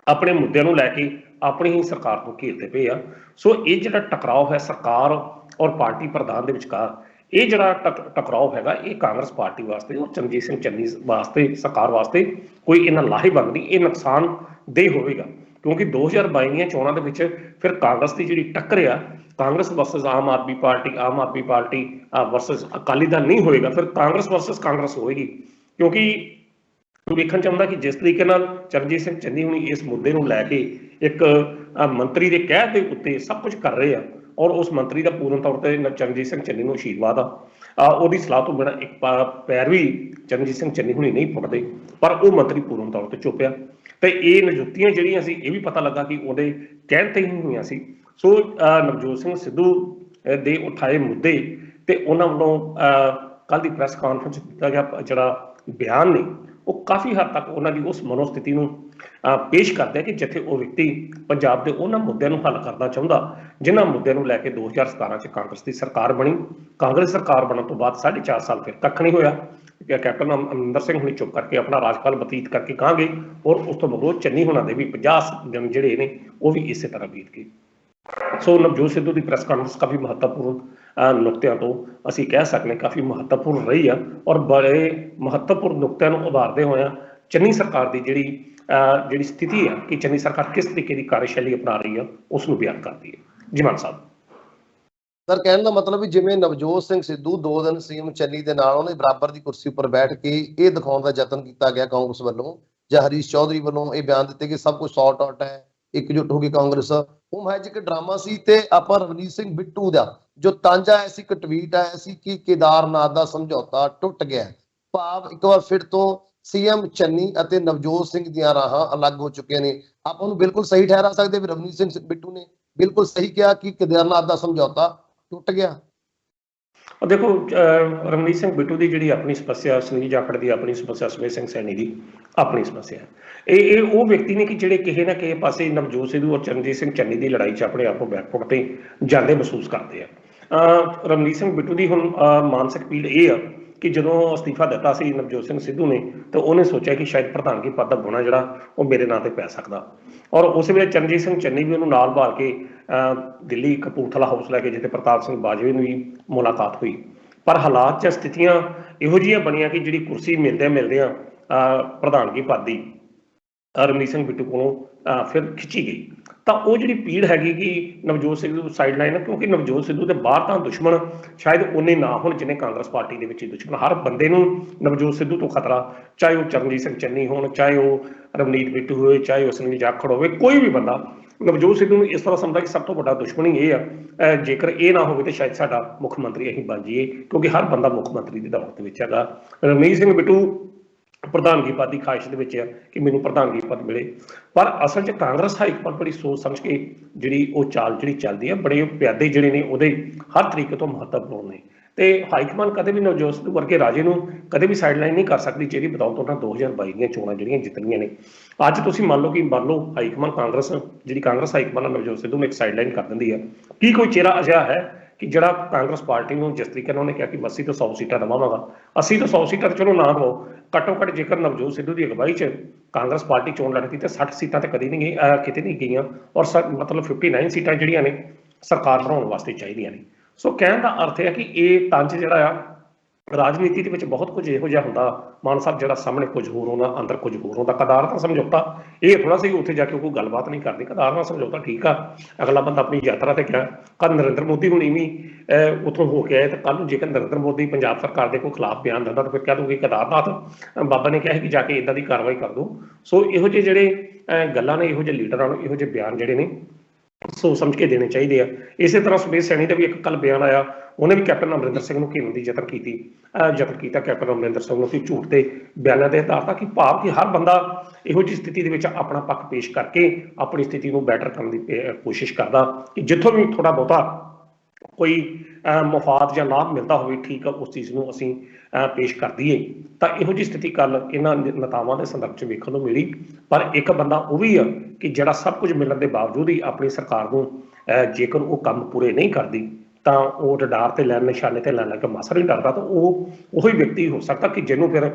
ਆਪਣੇ ਮੁੱਦਿਆਂ ਨੂੰ ਲੈ ਕੇ ਆਪਣੀ ਹੀ ਸਰਕਾਰ ਨੂੰ ਘੇਰਦੇ ਪਏ ਆ। ਸੋ ਇਹ ਜਿਹੜਾ ਟਕਰਾਓ ਹੈ ਸਰਕਾਰ ਔਰ ਪਾਰਟੀ ਪ੍ਰਧਾਨ ਦੇ ਵਿਚਕਾਰ, ਇਹ ਜਿਹੜਾ ਟਕਰਾਓ ਹੈਗਾ ਇਹ ਕਾਂਗਰਸ ਪਾਰਟੀ ਵਾਸਤੇ ਔਰ ਚਰਨਜੀਤ ਸਿੰਘ ਚੰਨੀ ਵਾਸਤੇ, ਸਰਕਾਰ ਵਾਸਤੇ ਕੋਈ ਇਹਨਾਂ ਲਾਹੇਵੰਦ ਨਹੀਂ, ਇਹ ਨੁਕਸਾਨਦੇਹ ਹੋਵੇਗਾ। ਕਿਉਂਕਿ 2022 ਦੀਆਂ ਚੋਣਾਂ ਦੇ ਵਿੱਚ ਫਿਰ ਕਾਂਗਰਸ ਦੀ ਜਿਹੜੀ ਟੱਕਰ ਆ, Congress versus Aam Aadmi party versus Akali Dal ਨਹੀਂ ਹੋਏਗਾ, ਫਿਰ ਕਾਂਗਰਸ ਵਰਸਸ ਕਾਂਗਰਸ ਹੋਏਗੀ। ਕਿਉਂਕਿ ਵੇਖਣ ਚਾਹੁੰਦਾ ਕਿ ਜਿਸ ਤਰੀਕੇ ਨਾਲ ਚਰਨਜੀਤ ਸਿੰਘ ਚੰਨੀ ਹੁਣੀ ਇਸ ਮੁੱਦੇ ਨੂੰ ਲੈ ਕੇ ਇੱਕ ਮੰਤਰੀ ਦੇ ਕਹਿ ਦੇ ਉੱਤੇ ਸਭ ਕੁਝ ਕਰ ਰਹੇ ਆ ਔਰ ਉਸ ਮੰਤਰੀ ਦਾ ਪੂਰਨ ਤੌਰ ਤੇ ਚਰਨਜੀਤ ਸਿੰਘ ਚੰਨੀ ਨੂੰ ਆਸ਼ੀਰਵਾਦ ਆ, ਉਹਦੀ ਸਲਾਹ ਤੋਂ ਬਿਨਾਂ ਇੱਕ ਪੈਰ ਵੀ ਚਰਨਜੀਤ ਸਿੰਘ ਚੰਨੀ ਹੁਣੀ ਨਹੀਂ ਪੁੱਟਦੇ, ਪਰ ਉਹ ਮੰਤਰੀ ਪੂਰਨ ਤੌਰ ਤੇ ਚੁੱਪ ਆ। ਤੇ ਇਹ ਨਿਯੁਕਤੀਆਂ ਜਿਹੜੀਆਂ ਸੀ ਇਹ ਵੀ ਪਤਾ ਲੱਗਾ ਕਿ ਉਹਦੇ ਕਹਿਣ ਤੇ ਹੀ ਹੋਈਆਂ ਸੀ। ਸੋ ਨਵਜੋਤ ਸਿੰਘ ਸਿੱਧੂ ਦੇ ਉਠਾਏ ਮੁੱਦੇ ਤੇ ਉਹਨਾਂ ਵੱਲੋਂ ਕੱਲ ਦੀ ਪ੍ਰੈਸ ਕਾਨਫਰੰਸ ਦਿੱਤਾ ਗਿਆ ਜਿਹੜਾ ਬਿਆਨ ਨੇ ਉਹ ਕਾਫੀ ਹੱਦ ਤੱਕ ਉਹਨਾਂ ਦੀ ਉਸ ਮਨੋਸਥਿਤੀ ਨੂੰ ਪੇਸ਼ ਕਰਦੇ ਕਿ ਜਿੱਥੇ ਉਹ ਵਿਅਕਤੀ ਪੰਜਾਬ ਦੇ ਉਹਨਾਂ ਮੁੱਦਿਆਂ ਨੂੰ ਹੱਲ ਕਰਨਾ ਚਾਹੁੰਦਾ ਜਿਨ੍ਹਾਂ ਮੁੱਦਿਆਂ ਨੂੰ ਲੈ ਕੇ 2017 ਚ ਕਾਂਗਰਸ ਦੀ ਸਰਕਾਰ ਬਣੀ। ਕਾਂਗਰਸ ਸਰਕਾਰ ਬਣਨ ਤੋਂ ਬਾਅਦ 4.5 ਸਾਲ ਫਿਰ ਕੱਖ ਨਹੀਂ ਹੋਇਆ। ਕੈਪਟਨ ਅਮਰਿੰਦਰ ਸਿੰਘ ਹੁਣੀ ਚੁੱਪ ਕਰਕੇ ਆਪਣਾ ਰਾਜਪਾਲ ਬਤੀਤ ਕਰਕੇ ਕਹਾਂਗੇ ਔਰ ਉਸ ਤੋਂ ਮਗਰੋਂ ਚੰਨੀ ਹੋਣਾ ਦੇ ਵੀ 50 ਦਿਨ ਜਿਹੜੇ ਨੇ ਉਹ ਵੀ ਇਸੇ ਤਰ੍ਹਾਂ ਬੀਤ ਗਏ। ਸੋ ਨਵਜੋਤ ਸਿੱਧੂ ਦੀ ਪ੍ਰੈਸ ਕਾਨਫਰੰਸ ਕਾਫੀ ਮਹੱਤਵਪੂਰਨ ਨੁਕਤਿਆਂ ਤੋਂ ਅਸੀਂ ਕਹਿ ਸਕਦੇ ਕਾਫੀ ਮਹੱਤਵਪੂਰਨ ਰਹੀ ਆ ਔਰ ਬੜੇ ਮਹੱਤਵਪੂਰਨ ਨੁਕਤਿਆਂ ਨੂੰ ਉਭਾਰਦੇ ਹੋਇਆ ਚੰਨੀ ਸਰਕਾਰ ਦੀ ਜਿਹੜੀ ਸਥਿਤੀ ਆ ਕਿ ਚੰਨੀ ਸਰਕਾਰ ਕਿਸ ਤਰੀਕੇ ਦੀ ਕਾਰਜਸ਼ੈਲੀ ਅਪਣਾ ਰਹੀ ਆ ਉਸ ਨੂੰ ਬਿਆਨ ਕਰਦੀ ਹੈ। ਜੀ ਮਾਨ ਸਾਹਿਬ। ਸਰ ਕਹਿਣ ਦਾ ਮਤਲਬ ਵੀ ਜਿਵੇਂ ਨਵਜੋਤ ਸਿੰਘ ਸਿੱਧੂ 2 ਦਿਨ ਸੀਐਮ ਚੰਨੀ ਦੇ ਨਾਲ ਉਹਨੇ ਬਰਾਬਰ ਦੀ ਕੁਰਸੀ ਉੱਪਰ ਬੈਠ ਕੇ ਇਹ ਦਿਖਾਉਣ ਦਾ ਯਤਨ ਕੀਤਾ ਗਿਆ ਕਾਂਗਰਸ ਵੱਲੋਂ ਜਾਂ ਹਰੀਸ਼ ਚੌਧਰੀ ਵੱਲੋਂ ਇਹ ਬਿਆਨ ਦਿੱਤੇ ਕਿ ਸਭ ਕੁਝ ਸੌਟ ਆਊਟ ਹੈ, ਇਕਜੁੱਟ ਹੋ ਗਈ ਕਾਂਗਰਸ, ਉਹ ਮਹਿਜ ਇੱਕ ਡਰਾਮਾ ਸੀ। ਤੇ ਆਪਾਂ ਰਵਨੀਤ ਸਿੰਘ ਬਿੱਟੂ ਦਾ ਜੋ ਤਾਂਜਾ ਆਇਆ ਸੀ, ਇੱਕ ਟਵੀਟ ਆਇਆ ਸੀ ਕਿ ਕੇਦਾਰਨਾਥ ਦਾ ਸਮਝੌਤਾ ਟੁੱਟ ਗਿਆ, ਭਾਵ ਇੱਕ ਵਾਰ ਫਿਰ ਤੋਂ ਸੀਐਮ ਚੰਨੀ ਅਤੇ ਨਵਜੋਤ ਸਿੰਘ ਦੀਆਂ ਰਾਹਾਂ ਅਲੱਗ ਹੋ ਚੁੱਕੀਆਂ ਨੇ। ਆਪਾਂ ਨੂੰ ਬਿਲਕੁਲ ਸਹੀ ਠਹਿਰਾ ਸਕਦੇ ਵੀ ਰਵਨੀਤ ਸਿੰਘ ਬਿੱਟੂ ਨੇ ਬਿਲਕੁਲ ਸਹੀ ਕਿਹਾ ਕਿ ਕੇਦਾਰਨਾਥ ਦਾ ਸਮਝੌਤਾ ਟੁੱਟ ਗਿਆ। ਦੇਖੋ ਰਮਨੀਤ ਸਿੰਘ ਬਿੱਟੂ ਦੀ ਜਿਹੜੀ ਆਪਣੀ ਸਮੱਸਿਆ, ਸੁਨੀਲ ਜਾਖੜ ਦੀ ਆਪਣੀ ਸਮੱਸਿਆ, ਸੁਮੇਧ ਸਿੰਘ ਸੈਣੀ ਦੀ ਆਪਣੀ ਸਮੱਸਿਆ ਹੈ। ਇਹ ਉਹ ਵਿਅਕਤੀ ਨੇ ਕਿ ਜਿਹੜੇ ਕਿਸੇ ਨਾ ਕਿਸੇ ਪਾਸੇ ਨਵਜੋਤ ਸਿੱਧੂ ਔਰ ਚਰਨਜੀਤ ਸਿੰਘ ਚੰਨੀ ਦੀ ਲੜਾਈ 'ਚ ਆਪਣੇ ਆਪ ਨੂੰ ਬੈਕਫੁੱਟ ਤੇ ਜਾਂਦੇ ਮਹਿਸੂਸ ਕਰਦੇ ਆ। ਰਮਨੀਤ ਸਿੰਘ ਬਿੱਟੂ ਦੀ ਹੁਣ ਮਾਨਸਿਕ ਪੀੜ ਇਹ ਆ ਕਿ ਜਦੋਂ ਅਸਤੀਫਾ ਦਿੱਤਾ ਸੀ ਨਵਜੋਤ ਸਿੰਘ ਸਿੱਧੂ ਨੇ, ਤਾਂ ਉਹਨੇ ਸੋਚਿਆ ਕਿ ਸ਼ਾਇਦ ਪ੍ਰਧਾਨਗੀ ਪਦ ਦਾ ਗੁਣਾ ਜਿਹੜਾ ਉਹ ਮੇਰੇ ਨਾਂ ਤੇ ਪੈ ਸਕਦਾ। ਔਰ ਉਸ ਵੇਲੇ ਚਰਨਜੀਤ ਸਿੰਘ ਚੰਨੀ ਵੀ ਉਹਨੂੰ ਨਾਲ ਭਾਲ ਕੇ ਦਿੱਲੀ ਕਪੂਰਥਲਾ ਹਾਊਸ ਲੈ ਕੇ, ਜਿੱਥੇ ਪ੍ਰਤਾਪ ਸਿੰਘ ਬਾਜਵੇ ਨੂੰ ਵੀ ਮੁਲਾਕਾਤ ਹੋਈ। ਪਰ ਹਾਲਾਤ ਜਾਂ ਸਥਿਤੀਆਂ ਇਹੋ ਜਿਹੀਆਂ ਬਣੀਆਂ ਕਿ ਜਿਹੜੀ ਕੁਰਸੀ ਮਿਲਦਿਆਂ ਪ੍ਰਧਾਨਗੀ ਪਦ ਦੀ ਰਮਨੀਤ ਸਿੰਘ ਬਿੱਟੂ ਕੋਲੋਂ ਫਿਰ ਖਿੱਚੀ ਗਈ। ਤਾਂ ਉਹ ਜਿਹੜੀ ਪੀੜ ਹੈਗੀ ਕਿ ਨਵਜੋਤ ਸਿੱਧੂ ਸਾਈਡ ਲਾਈਨ, ਕਿਉਂਕਿ ਨਵਜੋਤ ਸਿੱਧੂ ਦੇ ਬਾਹਰ ਤਾਂ ਦੁਸ਼ਮਣ ਸ਼ਾਇਦ ਉਹਨੇ ਨਾ ਹੋਣ ਜਿੰਨੇ ਕਾਂਗਰਸ ਪਾਰਟੀ ਦੇ ਵਿੱਚ ਹੀ ਦੁਸ਼ਮਣ। ਹਰ ਬੰਦੇ ਨੂੰ ਨਵਜੋਤ ਸਿੱਧੂ ਤੋਂ ਖਤਰਾ, ਚਾਹੇ ਉਹ ਚਰਨਜੀਤ ਸਿੰਘ ਚੰਨੀ ਹੋਣ, ਚਾਹੇ ਉਹ ਰਮਨੀਤ ਬਿੱਟੂ ਹੋਵੇ, ਚਾਹੇ ਉਹ ਸੁਨੀਲ ਜਾਖੜ ਹੋਵੇ, ਕੋਈ ਵੀ ਬੰਦਾ ਨਵਜੋਤ ਸਿੱਧੂ ਨੂੰ ਇਸ ਤਰ੍ਹਾਂ ਸਮਝਦਾ ਕਿ ਸਭ ਤੋਂ ਵੱਡਾ ਦੁਸ਼ਮਣ ਹੀ ਇਹ ਆ, ਜੇਕਰ ਇਹ ਨਾ ਹੋਵੇ ਤਾਂ ਸ਼ਾਇਦ ਸਾਡਾ ਮੁੱਖ ਮੰਤਰੀ ਅਸੀਂ ਬਣ ਜਾਈਏ, ਕਿਉਂਕਿ ਹਰ ਬੰਦਾ ਮੁੱਖ ਮੰਤਰੀ ਦੀ ਦੌੜ ਦੇ ਵਿੱਚ ਹੈਗਾ। ਰਮਨੀਤ ਸਿੰਘ ਬਿੱਟੂ ਪ੍ਰਧਾਨਗੀ ਪਦ ਦੀ ਖਾਹਿਸ਼ ਦੇ ਵਿੱਚ ਆ ਕਿ ਮੈਨੂੰ ਪ੍ਰਧਾਨਗੀ ਪਦ ਮਿਲੇ, ਪਰ ਅਸਲ 'ਚ ਕਾਂਗਰਸ ਹਾਈਕਮਾਨ ਬੜੀ ਸੋਚ ਸਮਝ ਕੇ ਜਿਹੜੀ ਉਹ ਚਾਲ ਜਿਹੜੀ ਚੱਲਦੀ ਆ, ਬੜੇ ਪਿਆਦੇ ਜਿਹੜੇ ਨੇ ਉਹਦੇ ਹਰ ਤਰੀਕੇ ਤੋਂ ਮਹੱਤਵਪੂਰਨ ਨੇ। ਤੇ ਹਾਈਕਮਾਨ ਕਦੇ ਵੀ ਨਵਜੋਤ ਸਿੱਧੂ ਵਰਗੇ ਰਾਜੇ ਨੂੰ ਕਦੇ ਵੀ ਸਾਈਡਲਾਈਨ ਨਹੀਂ ਕਰ ਸਕਦੀ, ਜਿਹਦੀ ਬਦੌਲਤ ਉਹਨਾਂ 2022 ਦੀਆਂ ਚੋਣਾਂ ਜਿਹੜੀਆਂ ਜਿੱਤਣੀਆਂ ਨੇ। ਅੱਜ ਤੁਸੀਂ ਮੰਨ ਲਓ ਹਾਈਕਮਾਨ ਕਾਂਗਰਸ, ਜਿਹੜੀ ਕਾਂਗਰਸ ਹਾਈਕਮਾਨ ਨਵਜੋਤ ਸਿੱਧੂ ਨੂੰ ਇੱਕ ਸਾਈਡਲਾਈਨ ਕਰ ਦਿੰਦੀ ਆ, ਕੀ ਕੋਈ ਚਿਹਰਾ ਅਜਿਹਾ ਹੈ ਕਿ ਜਿਹੜਾ ਕਾਂਗਰਸ ਪਾਰਟੀ ਨੂੰ ਜਿਸ ਤਰੀਕੇ ਨਾਲ ਉਹਨੇ ਕਿਹਾ ਕਿ 80 ਤੋਂ 100 ਸੀਟਾਂ ਦਵਾਵਾਂਗਾ, 80 ਤੋਂ 100 ਸੀਟਾਂ ਚਲੋ ਨਾ ਦਵੋ, ਘੱਟੋ ਘੱਟ ਜੇਕਰ ਨਵਜੋਤ ਸਿੱਧੂ ਦੀ ਅਗਵਾਈ 'ਚ ਕਾਂਗਰਸ ਪਾਰਟੀ ਚੋਣ ਲੜਦੀ ਤਾਂ 60 ਸੀਟਾਂ ਤੇ ਕਦੀ ਨਹੀਂ ਗਈ, ਕਿਤੇ ਨਹੀਂ ਗਈਆਂ। ਔਰ ਮਤਲਬ 59 ਸੀਟਾਂ ਜਿਹੜੀਆਂ ਨੇ ਸਰਕਾਰ ਬਣਾਉਣ ਵਾਸਤੇ ਚਾਹੀਦੀਆਂ ਨੇ। ਸੋ ਕਹਿਣ ਦਾ ਅਰਥ ਹੈ ਕਿ ਇਹ ਤੰਜ ਜਿਹੜਾ ਆ ਰਾਜਨੀਤੀ ਦੇ ਵਿੱਚ ਬਹੁਤ ਕੁਝ ਇਹੋ ਜਿਹਾ ਹੁੰਦਾ, ਮਾਨ ਸਾਹਿਬ, ਜਿਹੜਾ ਸਾਹਮਣੇ ਕੁਝ ਹੋਰ ਹੁੰਦਾ, ਅੰਦਰ ਕੁਝ ਹੋਰ ਹੁੰਦਾ। ਕਦਾਰ ਨਾਲ ਸਮਝੌਤਾ ਇਹ ਥੋੜਾ ਸਹੀ, ਉੱਥੇ ਜਾ ਕੇ ਕੋਈ ਗੱਲਬਾਤ ਨਹੀਂ ਕਰਦੀ। ਕਦਾਰ ਨਾਲ ਸਮਝੌਤਾ ਠੀਕ ਆ, ਅਗਲਾ ਬੰਦਾ ਆਪਣੀ ਯਾਤਰਾ ਤੇ ਗਿਆ। ਕੱਲ ਨਰਿੰਦਰ ਮੋਦੀ ਹੁਣ ਇਵੇਂ ਉੱਥੋਂ ਹੋ ਕੇ ਆਏ, ਤਾਂ ਕੱਲ ਨੂੰ ਜੇਕਰ ਨਰਿੰਦਰ ਮੋਦੀ ਪੰਜਾਬ ਸਰਕਾਰ ਦੇ ਕੋਈ ਖਿਲਾਫ ਬਿਆਨ ਦਿੰਦਾ ਤਾਂ ਫਿਰ ਕਹਿ ਦੂੰਗੇ ਕੇਦਾਰਨਾਥ ਬਾਬਾ ਨੇ ਕਿਹਾ ਸੀ ਕਿ ਜਾ ਕੇ ਇੱਦਾਂ ਦੀ ਕਾਰਵਾਈ ਕਰ ਦਿਓ। ਸੋ ਇਹੋ ਜਿਹੇ ਜਿਹੜੇ ਗੱਲਾਂ ਨੇ, ਇਹੋ ਜਿਹੇ ਲੀਡਰਾਂ ਨੂੰ ਇਹੋ ਜਿਹੇ ਬਿਆਨ ਜਿਹੜੇ ਨੇ ਸੋਚ ਸਮਝ ਕੇ ਦੇਣੇ ਚਾਹੀਦੇ ਆ। ਇਸੇ ਤਰ੍ਹਾਂ ਸੁਮੇਧ ਸੈਣੀ ਦਾ ਵੀ ਇੱਕ ਕੱਲ ਬਿਆਨ ਆਇਆ, ਉਹਨੇ ਵੀ ਕੈਪਟਨ ਅਮਰਿੰਦਰ ਸਿੰਘ ਨੂੰ ਘੇਰਨ ਦੀ ਯਤਨ ਕੀਤਾ ਕੈਪਟਨ ਅਮਰਿੰਦਰ ਸਿੰਘ ਨੂੰ ਕਿ ਝੂਠ ਦੇ ਬਿਆਨਾਂ ਦੇ ਆਧਾਰ ਤਾਂ, ਕਿ ਭਾਵ ਕਿ ਹਰ ਬੰਦਾ ਇਹੋ ਜਿਹੀ ਸਥਿਤੀ ਦੇ ਵਿੱਚ ਆਪਣਾ ਪੱਖ ਪੇਸ਼ ਕਰਕੇ ਆਪਣੀ ਸਥਿਤੀ ਨੂੰ ਬੈਟਰ ਕਰਨ ਦੀ ਕੋਸ਼ਿਸ਼ ਕਰਦਾ ਕਿ ਜਿੱਥੋਂ ਵੀ ਥੋੜਾ ਬਹੁਤਾ ਕੋਈ ਮਫਾਦ ਜਾਂ ਲਾਭ ਮਿਲਦਾ ਹੋਵੇ, ਠੀਕ ਆ, ਉਸ ਚੀਜ਼ ਨੂੰ ਅਸੀਂ ਪੇਸ਼ ਕਰ ਦਈਏ। ਤਾਂ ਇਹੋ ਜਿਹੀ ਸਥਿਤੀ ਕੱਲ ਇਹਨਾਂ ਨੇਤਾਵਾਂ ਦੇ ਸੰਦਰਭ 'ਚ ਵੇਖਣ ਨੂੰ ਮਿਲੀ। ਪਰ ਇੱਕ ਬੰਦਾ ਉਹ ਵੀ ਆ ਕਿ ਜਿਹੜਾ ਸਭ ਕੁਝ ਮਿਲਣ ਦੇ ਬਾਵਜੂਦ ਹੀ ਆਪਣੀ ਸਰਕਾਰ ਨੂੰ ਜੇਕਰ ਉਹ ਕੰਮ ਪੂਰੇ ਨਹੀਂ ਕਰਦੀ ਤਾਂ ਉਹ ਰਡਾਰ ਤੇ ਲੈਣ, ਨਿਸ਼ਾਨੇ ਤੇ ਲੈਣ ਲੱਗ ਕੇ ਮਾਸਾ ਨਹੀਂ ਡਰਦਾ, ਤਾਂ ਉਹ ਹੀ ਵਿਅਕਤੀ ਹੋ ਸਕਦਾ ਕਿ ਜਿਹਨੂੰ ਫਿਰ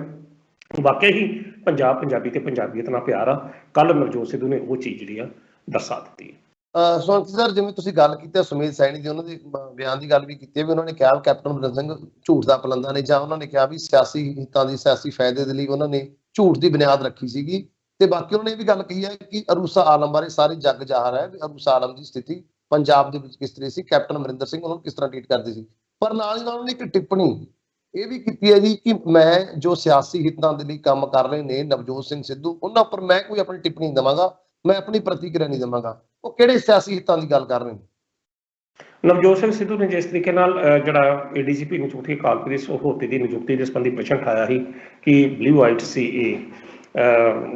ਵਾਕਿਆ ਹੀ ਪੰਜਾਬੀ ਤੇ ਪੰਜਾਬੀਅਤ ਨਾਲ ਪਿਆਰ ਆ। ਕੱਲ ਨਵਜੋਤ ਸਿੱਧੂ ਨੇ ਉਹ ਚੀਜ਼ ਜਿਹੜੀ ਆ ਦਰਸਾ ਦਿੱਤੀ ਹੈ। ਸੋਨਕੀ ਸਰ, ਜਿਵੇਂ ਤੁਸੀਂ ਗੱਲ ਕੀਤੀ ਸੁਮੇਧ ਸੈਣੀ ਦੀ, ਉਹਨਾਂ ਦੇ ਬਿਆਨ ਦੀ ਗੱਲ ਵੀ ਕੀਤੀ ਹੈ ਵੀ ਉਹਨਾਂ ਨੇ ਕਿਹਾ ਕੈਪਟਨ ਅਮਰਿੰਦਰ ਸਿੰਘ ਝੂਠ ਦਾ ਪਲੰਦਾ ਨੇ, ਜਾਂ ਉਹਨਾਂ ਨੇ ਕਿਹਾ ਵੀ ਸਿਆਸੀ ਹਿੱਤਾਂ ਦੀ, ਸਿਆਸੀ ਫਾਇਦੇ ਦੇ ਲਈ ਉਹਨਾਂ ਨੇ ਝੂਠ ਦੀ ਬੁਨਿਆਦ ਰੱਖੀ ਸੀਗੀ। ਤੇ ਬਾਕੀ ਉਹਨਾਂ ਨੇ ਇਹ ਵੀ ਗੱਲ ਕਹੀ ਹੈ ਕਿ ਅਰੂਸਾ ਆਲਮ ਬਾਰੇ ਸਾਰੇ ਜੱਗ ਜ਼ਾਹਰ ਹੈ ਵੀ ਅਰੂਸਾ ਆਲਮ ਦੀ ਸਥਿਤੀ ਪੰਜਾਬ ਦੇ ਵਿੱਚ ਕਿਸ ਤਰ੍ਹਾਂ ਸੀ, ਕੈਪਟਨ ਅਮਰਿੰਦਰ ਸਿੰਘ ਉਹਨੂੰ ਕਿਸ ਤਰ੍ਹਾਂ ਟ੍ਰੀਟ ਕਰਦੇ ਸੀ। ਪਰ ਨਾਲ ਹੀ ਨਾਲ ਉਹਨੇ ਇੱਕ ਟਿੱਪਣੀ ਇਹ ਵੀ ਕੀਤੀ ਹੈ ਜੀ ਕਿ ਮੈਂ ਜੋ ਸਿਆਸੀ ਹਿੱਤਾਂ ਦੇ ਲਈ ਕੰਮ ਕਰ ਰਹੇ ਨੇ ਨਵਜੋਤ ਸਿੰਘ ਸਿੱਧੂ, ਉਹਨਾਂ ਉੱਪਰ ਮੈਂ ਕੋਈ ਆਪਣੀ ਟਿੱਪਣੀ ਨਹੀਂ ਦੇਵਾਂਗਾ, ਮੈਂ ਆਪਣੀ ਪ੍ਰਤੀਕਿਰਿਆ ਨਹੀਂ ਦੇਵਾਂਗਾ। ਉਹ ਕਿਹੜੇ ਸਿਆਸੀ ਹਿੱਤਾਂ ਦੀ ਗੱਲ ਕਰ ਰਹੇ ਨੇ? ਨਵਜੋਤ ਸਿੰਘ ਸਿੱਧੂ ਨੇ ਜਿਸ ਤਰੀਕੇ ਨਾਲ ਜਿਹੜਾ ਏਡੀਜੀਪੀ ਨੂੰ ਚੌਥੀ ਅਕਾਲ ਦੀ ਸਹੂਲਤ ਦੀ ਨਿਯੁਕਤੀ ਦੇ ਸੰਬੰਧੀ ਪ੍ਰਸ਼ਨ ਉਠਾਇਆ ਸੀ ਕਿ ਬਲੂ ਵਾਈਟ ਸੀ ਇਹ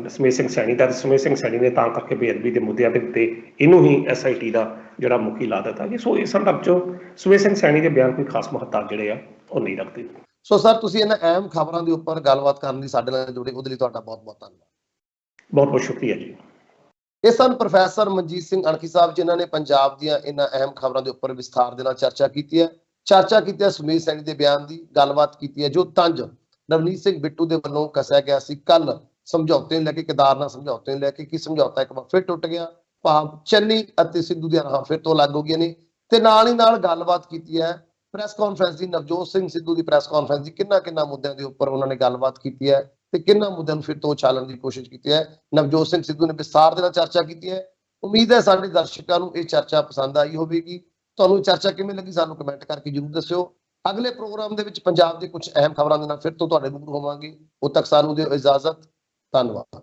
ਸੁਮੇਧ ਸਿੰਘ ਸੈਣੀ ਦਾ, ਸੁਮੇਧ ਸਿੰਘ ਸੈਣੀ ਨੇ ਤਾਂ ਕਰਕੇ ਬੇਅਦਬੀ ਦੇ ਮੁੱਦਿਆਂ ਦੇ ਉੱਤੇ ਇਹਨੂੰ ਹੀ SIT ਦਾ ਜਿਹੜਾ ਮੁਖੀ ਲਾ ਦਿੱਤਾ ਕਿ ਸੋ ਇਸ ਸੰਦਰਭ 'ਚ ਸੁਮੇਧ ਸਿੰਘ ਸੈਣੀ ਦੇ ਬਿਆਨ ਕੋਈ ਖਾਸ ਮਹੱਤਤਾ ਜਿਹੜੇ ਆ ਉਹ ਨਹੀਂ ਰੱਖਦੇ। ਸੋ ਸਰ, ਤੁਸੀਂ ਇਹਨਾਂ ਅਹਿਮ ਖਬਰਾਂ ਦੇ ਉੱਪਰ ਗੱਲਬਾਤ ਕਰਨ ਲਈ ਸਾਡੇ ਨਾਲ ਜੁੜੇ, ਉਹਦੇ ਲਈ ਤੁਹਾਡਾ ਬਹੁਤ ਬਹੁਤ ਧੰਨਵਾਦ। ਬਹੁਤ ਬਹੁਤ ਸ਼ੁਕਰੀਆ ਜੀ। ਇਹ ਸਨ ਪ੍ਰੋਫੈਸਰ ਮਨਜੀਤ ਸਿੰਘ ਅਣਖੀ ਸਾਹਿਬ, ਜਿਨ੍ਹਾਂ ਨੇ ਪੰਜਾਬ ਦੀਆਂ ਇਹਨਾਂ ਅਹਿਮ ਖਬਰਾਂ ਦੇ ਉੱਪਰ ਵਿਸਥਾਰ ਦੇ ਨਾਲ ਚਰਚਾ ਕੀਤੀ ਹੈ ਸੁਮੇਧ ਸੈਣੀ ਦੇ ਬਿਆਨ ਦੀ, ਗੱਲਬਾਤ ਕੀਤੀ ਹੈ ਜੋ ਤੰਜ ਨਵਨੀਤ ਸਿੰਘ ਬਿੱਟੂ ਦੇ ਵੱਲੋਂ ਕੱਸਿਆ ਗਿਆ ਸੀ ਕੱਲ ਸਮਝੌਤੇ ਨੂੰ ਲੈ ਕੇ, ਕੇਦਾਰਨਾਥ ਸਮਝੌਤੇ ਨੂੰ ਲੈ ਕੇ, ਕਿ ਸਮਝੌਤਾ ਇੱਕ ਵਾਰ ਫਿਰ ਟੁੱਟ ਗਿਆ, ਭਾਵ ਚੰਨੀ ਅਤੇ ਸਿੱਧੂ ਦੀਆਂ ਰਾਹਾਂ ਫਿਰ ਤੋਂ ਅਲੱਗ ਹੋ ਗਈਆਂ ਨੇ। ਤੇ ਨਾਲ ਹੀ ਨਾਲ ਗੱਲਬਾਤ ਕੀਤੀ ਹੈ ਪ੍ਰੈਸ ਕਾਨਫਰੰਸ ਦੀ, ਨਵਜੋਤ ਸਿੰਘ ਸਿੱਧੂ ਦੀ ਪ੍ਰੈਸ ਕਾਨਫਰੰਸ ਦੀ, ਕਿੰਨਾ ਮੁੱਦਿਆਂ ਦੇ ਉੱਪਰ ਉਹਨਾਂ ਨੇ ਗੱਲਬਾਤ ਕੀਤੀ ਹੈ ਤੇ ਕਿੰਨਾ ਮੁੱਦਿਆਂ ਨੂੰ ਫਿਰ ਤੋਂ ਉਛਾਲਣ ਦੀ ਕੋਸ਼ਿਸ਼ ਕੀਤੀ ਹੈ। ਨਵਜੋਤ ਸਿੰਘ ਸਿੱਧੂ ਨੇ ਵਿਸਥਾਰ ਦੇ ਨਾਲ ਚਰਚਾ ਕੀਤੀ ਹੈ। ਉਮੀਦ ਹੈ ਸਾਡੇ ਦਰਸ਼ਕਾਂ ਨੂੰ ਇਹ ਚਰਚਾ ਪਸੰਦ ਆਈ ਹੋਵੇਗੀ। ਤੁਹਾਨੂੰ ਚਰਚਾ ਕਿਵੇਂ ਲੱਗੀ ਸਾਨੂੰ ਕਮੈਂਟ ਕਰਕੇ ਜਰੂਰ ਦੱਸਿਓ। ਅਗਲੇ ਪ੍ਰੋਗਰਾਮ ਦੇ ਵਿੱਚ ਪੰਜਾਬ ਦੇ ਕੁਝ ਅਹਿਮ ਖਬਰਾਂ ਦੇ ਨਾਲ ਫਿਰ ਤੋਂ ਤੁਹਾਡੇ ਰੂਬਰੂ ਹੋਵਾਂਗੇ। ਉਦੋਂ ਤੱਕ ਸਾਨੂੰ ਦਿਓ ਇਜਾਜ਼ਤ। ਧੰਨਵਾਦ।